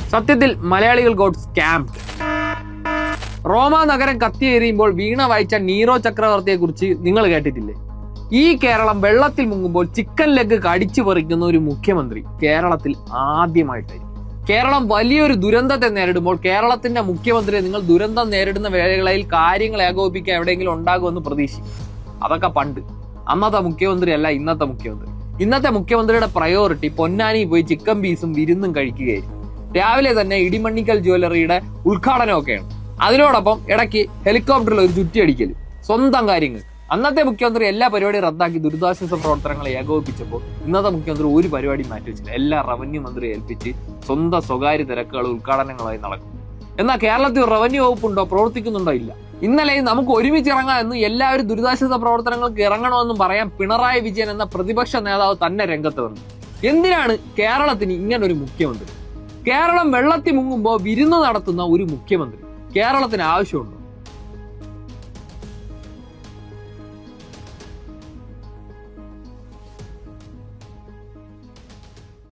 സത്യത്തിൽ മലയാളികൾ got scammed. റോമാ നഗരം കത്തിയെറിയുമ്പോൾ വീണ വായിച്ച നീറോ ചക്രവർത്തിയെ കുറിച്ച് നിങ്ങൾ കേട്ടിട്ടില്ലേ? ഈ കേരളം വെള്ളത്തിൽ മുങ്ങുമ്പോൾ ചിക്കൻ ലെഗ് കടിച്ചു പറിക്കുന്ന ഒരു മുഖ്യമന്ത്രി കേരളത്തിൽ ആദ്യമായിട്ടായിരിക്കും. കേരളം വലിയൊരു ദുരന്തത്തെ നേരിടുമ്പോൾ കേരളത്തിന്റെ മുഖ്യമന്ത്രിയെ നിങ്ങൾ ദുരന്തം നേരിടുന്ന വേളയിൽ കാര്യങ്ങൾ ഏകോപിപ്പിക്കാൻ എവിടെയെങ്കിലും ഉണ്ടാകുമെന്ന് പ്രതീക്ഷിക്കും. അതൊക്കെ പണ്ട്. അന്നത്തെ മുഖ്യമന്ത്രി അല്ല ഇന്നത്തെ മുഖ്യമന്ത്രി. ഇന്നത്തെ മുഖ്യമന്ത്രിയുടെ പ്രയോറിറ്റി പൊന്നാനി പോയി ചിക്കൻ പീസും വിരുന്നും കഴിക്കുകയായിരുന്നു. രാവിലെ തന്നെ ഇടിമണ്ണിക്കൽ ജ്വല്ലറിയുടെ ഉദ്ഘാടനമൊക്കെയാണ്. അതിനോടൊപ്പം ഇടയ്ക്ക് ഹെലികോപ്റ്ററിൽ ഒരു ചുറ്റിയടിക്കൽ, സ്വന്തം കാര്യങ്ങൾ. അന്നത്തെ മുഖ്യമന്ത്രി എല്ലാ പരിപാടിയും റദ്ദാക്കി ദുരിതാശ്വാസ പ്രവർത്തനങ്ങളെ ഏകോപിപ്പിച്ചപ്പോൾ ഇന്നത്തെ മുഖ്യമന്ത്രി ഒരു പരിപാടി മാറ്റിവെച്ചില്ല. എല്ലാ റവന്യൂ മന്ത്രിയെ ഏൽപ്പിച്ച് സ്വന്തം സ്വകാര്യ തിരക്കുകളും ഉദ്ഘാടനങ്ങളായി നടക്കും. എന്നാൽ കേരളത്തിൽ റവന്യൂ വകുപ്പുണ്ടോ, പ്രവർത്തിക്കുന്നുണ്ടോ? ഇല്ല. ഇന്നലെ നമുക്ക് ഒരുമിച്ച് ഇറങ്ങാമെന്ന് എല്ലാവരും ദുരിതാശ്വാസ പ്രവർത്തനങ്ങൾക്ക് ഇറങ്ങണമെന്നും പറയാൻ പിണറായി വിജയൻ എന്ന പ്രതിപക്ഷ നേതാവ് തന്നെ രംഗത്ത് വന്നു. എന്തിനാണ് കേരളത്തിന് ഇങ്ങനൊരു മുഖ്യമന്ത്രി? കേരളം വെള്ളത്തിൽ മുങ്ങുമ്പോൾ വിരുന്ന് നടത്തുന്ന ഒരു മുഖ്യമന്ത്രി കേരളത്തിന് ആവശ്യമുണ്ടോ?